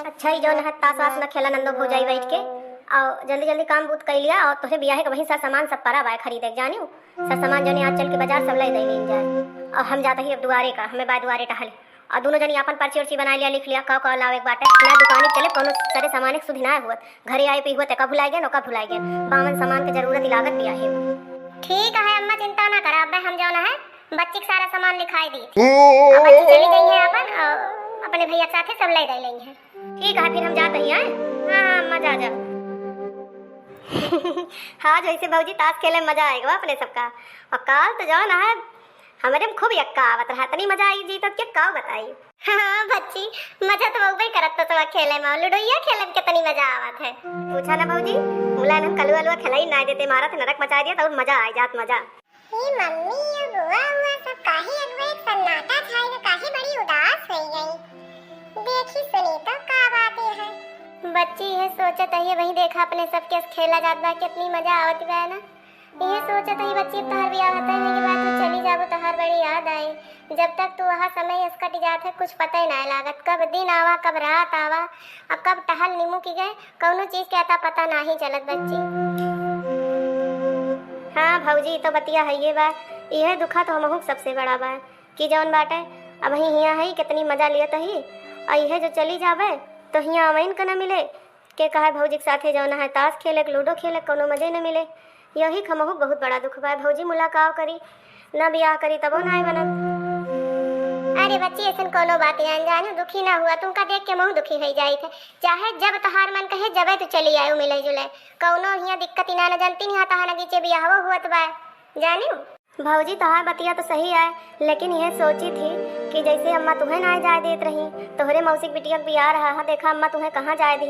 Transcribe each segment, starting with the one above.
अच्छा ही जो न ताश वाश न खेला नंदो भौजाई बैठ के और जल्दी जल्दी काम बूत कर लिया और तोहे बियाह के वहीं सा सामान सब परा बाय खरीदे जानियो सब सामान जने आज चल के बाजार सब ले दे लेन जाए और हम जाते ही अब दुआरे का हमें बाय दुआरे टहले और दोनों जनी अपन पर्ची उर्ची बना लिया लिख लिया का लावे एक बाटे ना दुकान चले कोनो सारे सामान एक सुधिना हुआ घरे आए पे हुआ ते का भुलाई गए नौका भुलाई गए बावन सामान के जरूरत लागत भी है। ठीक है अम्मा चिंता ना करा अब हम जाना है बच्ची का सारा सामान लिखाई दी अब बच्ची चली गई है अपन और अपने भैया के साथ सब ले दे लेंगे। ठीक है फिर हम जाते ही आए। हाँ अम्मा जा जा हाँ जैसे भौजी ताश खेले मजा आएगा अपने सबका और काल तो जाओ ना है हमारे में खूब यक्का आवत रहा तनी मजा आई जी तो क्या का बताई। हाँ बच्ची मजा तो बहु करत तो खेले में लुडोइया खेले में कितनी मजा आवत है पूछा ना भौजी मुलायम हम कलुआ लुआ खिलाई ना देते मारा थे नरक मचा दिया तो मजा आ जात मजा। ये मम्मी ये बुआ हुआ सब काहे अगवा एक सन्नाटा छाई काहे बड़ी उदास हो गई देखी सुनी तो का बातें है। बच्ची ये सोचत है वही देखा अपने सबके खेला जात बा कितनी मजा आवत बा ना ये सोचत है बच्ची तोहर बियाह होता है के बाद तू चली जाबो तोहर बड़ी याद आई जब तक तू वहाँ समय कट जात है कुछ पता ही ना लागत कब दिन आवा कब रात आवा और कब टहल नीमू की गए कौनो चीज के आता पता ना ही चलत बच्ची। हाँ भौजी तो बतिया है ये बा यह दुखा तो हमहू सबसे बड़ा बा कि जौन बाटे अब ही हिया है कितनी मजा लियत ही और यह जो चली जावे तो हिया अवैन का न मिले के कहे भौजी के साथे जौन है ताश खेले लूडो खेले कोनो मजे न मिले यही खमहू बहुत बड़ा दुख बा भौजी मुलाकात करी न बियाह करी तबो ना बनत। अरे बच्ची ऐसा कोनो बात अनजाने दुखी ना हुआ तुमका देख के महू दुखी हो जाई थे चाहे जब तहार मन कहे जबे तू चली आयो मिले जुले कौनो हिया दिक्कत ही ना जानती नहीं तहार नगीचे बियाह हुआ बा जानियो भौजी तहार बतिया तो सही है लेकिन यह सोची थी कि जैसे अम्मा तुम्हें ना जाए देत रही तोहरे मौसी बिटिया बियाह रहा है देखा अम्मा तुम्हें कहाँ जाए दी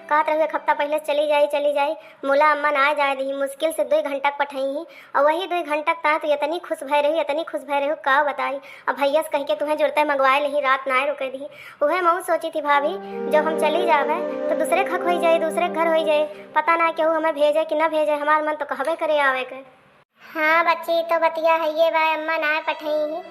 कहत रही एक हफ्ता पहले चली जाई मोला अम्मा ना जाए दी मुश्किल से 2 घंटा पठाई ही और वही 2 घंटा ता तो इतनी खुश भय रही का बताई अब भैया से कह के तुम्हें जुड़ते मंगवाए नहीं रात ना रुके दी वह मऊ सोची थी भाभी जब हम चली जावे तो दूसरे खक हो जाए दूसरे घर हो जाए पता ना केहू हमें भेजे कि न भेजे हमार मन तो कहबे करे आवे के। हाँ बच्ची तो बतिया है ये बा अम्मा ना पठाई ही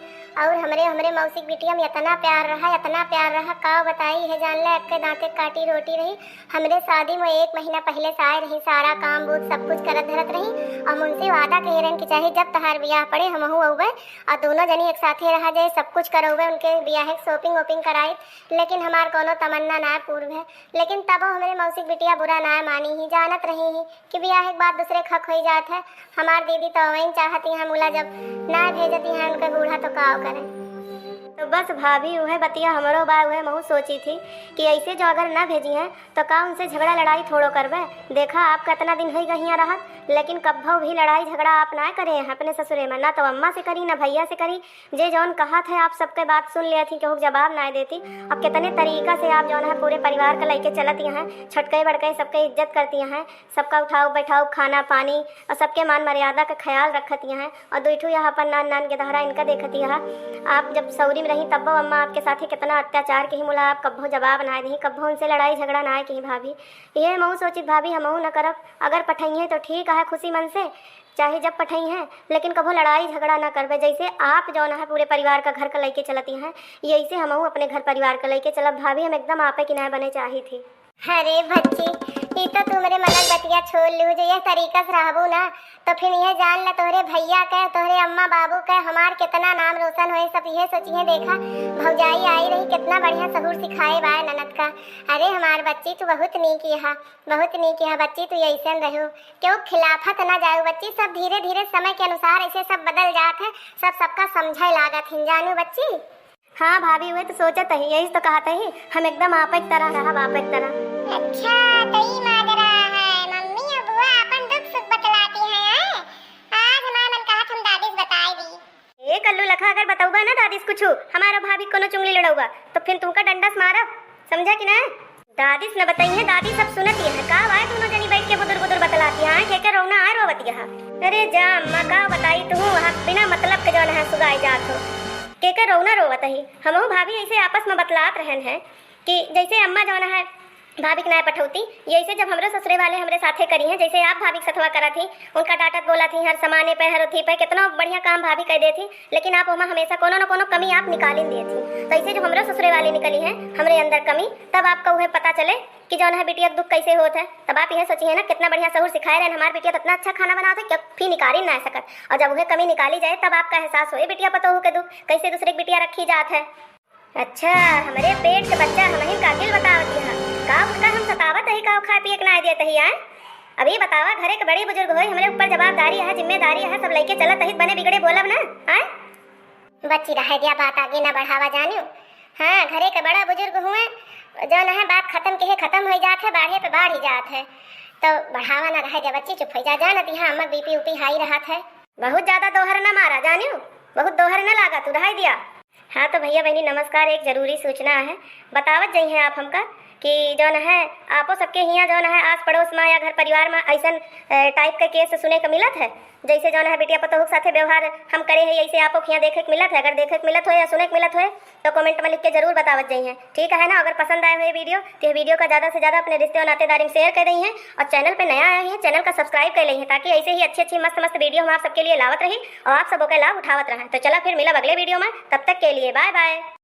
और हमरे मौसी बिटिया में इतना प्यार रहा का बताई है जान ले अक्के दांते काटी रोटी रही हमरे शादी में 1 महीना पहले से आए रही सारा काम बूत सब कुछ करत धरत रही और मुझसे वादा कह रहे कि चाहे जब तहार बियाह पड़े हमहू औबे और दोनों जनी एक साथे रहा जाए सब कुछ करोगे उनके बियाह की शॉपिंग वोपिंग कराई लेकिन हमार कोनो तमन्ना ना पूर्ण है लेकिन तब हमरे मौसी बिटिया बुरा ना मानी ही जानत रही ही कि बियाह के बाद दूसरे खक हो जात है हमार दीदी तो वहीं चाहती है मुला जब ना भेजती है उनके बूढ़ा तो का करें। तो बस भाभी वह बतिया हमारो बा वह महू सोची थी कि ऐसे जो अगर ना भेजी हैं तो का उनसे झगड़ा लड़ाई थोड़ो करवे देखा आप कितना दिन ही गहिया रहा लेकिन कब्भो भी लड़ाई झगड़ा आप ना करे हैं अपने ससुरे में ना तो अम्मा से करी ना भैया से करी जे जौन कहा थे आप सबके बात सुन लिया थी केहू जवाब ना देती अब कितने तरीका से आप जौन है पूरे परिवार का लेके चलती हैं छोटके बड़के सबके इज्जत करती हैं सबका उठाओ बैठाओ खाना पानी और सबके मान मर्यादा का ख्याल रखती हैं और दुठू यहाँ पर नान के दहरा इनका देखती है आप जब सऊरी में रही तब अम्मा आपके साथ ही कितना अत्याचार की मुला आप कब्बो जवाब ना दी कब्बो उनसे लड़ाई झगड़ा ना कहीं भाभी ये महू सोची भाभी हमहू न करब अगर पठाई है तो ठीक है खुशी मन से चाहे जब पठाई हैं लेकिन कभो लड़ाई झगड़ा ना करवे जैसे आप जो है पूरे परिवार का घर का लेके चलती हैं यही हमहू अपने घर परिवार का लेके चलब भाभी हम एकदम आपे की ना बने चाही थी। अरे बच्ची ये तो तू मेरे मनक बतिया छोड़ लू जो यह तरीका से रहबू ना तो फिर यह जान ले तोहरे भैया के तोहरे अम्मा बाबू के हमार कितना नाम रोशन होए सब यह सोचिए देखा भौजाई आई रही कितना बढ़िया सहूर सिखाए बा ननद का। अरे हमार बच्ची तू बहुत नीक है बच्ची तू ऐसे रहो क्यों खिलाफत ना जाओ बच्ची सब धीरे धीरे समय के अनुसार ऐसे सब बदल जात है सबका समझे लागत हिन जानू बच्ची। हाँ भाभी हुए तो सोचत ही यही तो कहते ही हम एकदम आप एक तरह रहा बाप एक तरह। अच्छा तई माजरा है मम्मी और बुआ अपन दुख सुख बतलाती हैं आज हमारा मन कहा हम दादी से बताई दी ए कल्लू लखा अगर बताऊगा ना दादी से कुछ हमारा भाभी कोनो चुंगली लड़ाऊगा तो फिर तुमका डंडा से मारब समझा कि ना दादी से न बताई है दादी सब सुनती है का आए दोनों जनी बैठ के बुदुर बतलाती है के रोना आ रोवती है। अरे जा अम्मा का बताई तू वहाँ बिना मतलब के जो है सुगाई जात हो के रोना रोवत ही हमहू भाभी ऐसे आपस में बतलात रहन है कि जैसे अम्मा जो है भाभी के नाय पठौती यही जब हमरे ससुरे वाले हमरे साथे करी हैं, जैसे आप भाभी के सथवा करा थी, उनका डांटत बोला थी हर समाने पे हर उथी पे कितना बढ़िया काम भाभी कर देती, लेकिन आप वहाँ हमेशा कोनो न कोनो कमी आप निकाल ही दिए थी। तो ऐसे जो हमरे ससुरे वाले निकली हैं हमरे अंदर कमी, तब आपका वह पता चले कि जौन है बिटिया दुख कैसे होता है। तब आप यह सोचिए ना कितना बढ़िया सहूर सिखाए रहे हमारी बिटिया, तो इतना अच्छा खाना बनाते क्या फिर निकाल ही ना सकत, और जब वह कमी निकाली जाए तब आपका एहसास हो बिटिया पतोहू के दुख कैसे दूसरे की बिटिया रखी जात है। अच्छा हमारे पेट के बच्चा हमें कातिल बतावत है का उसका हम सतावत है का खा पिए के ना देते ही आए। अभी बतावा घरे के बड़े बुजुर्ग होए हमारे ऊपर जवाबदारी है जिम्मेदारी है, सब लइके चलत ही बने बिगड़े बोलब ना आए। बच्ची रह दिया बात आगे ना बढ़ावा जानियो। हाँ घरे के बड़ा बुजुर्ग हुए जो न है बात खत्म के खत्म हो जात है, बाढ़े पे बाढ़ ही जात है, तो बढ़ावा ना रह दिया बच्ची, चुप हो जा जानती हाँ अम्मा बीपी उपी हाई रहत है। बहुत ज्यादा दोहर न मारा जानियो, बहुत दोहर न लागा तू रह दिया। हाँ तो भैया बहनी नमस्कार, एक जरूरी सूचना है बतावत जाइ है आप हमका कि जौन है आपो सबके हियाँ जौन है आस पड़ोस में या घर परिवार में ऐसा टाइप के केस सुने के मिलत है, जैसे जौन है बिटिया पतोहू के साथे व्यवहार हम करे हैं ऐसे आपो हियाँ देखे के मिलत है। अगर देखे के मिलत हो या सुने के मिलत हो तो कमेंट में लिख के जरूर बतावत जाइ है, ठीक है ना। अगर पसंद आए हुए वीडियो तो वीडियो का ज़्यादा से ज़्यादा अपने रिश्ते और नातेदारी में शेयर कर रही हैं, और चैनल पर नया आए हैं चैनल का सब्सक्राइब कर ली है, ताकि ऐसे ही अच्छी अच्छी मस्त मस्त वीडियो हम आप सबके लिए लावत रही और आप सबों का लाभ उठावत रहें। तो चला फिर मिला अगले वीडियो में, तब तक के लिए बाय बाय।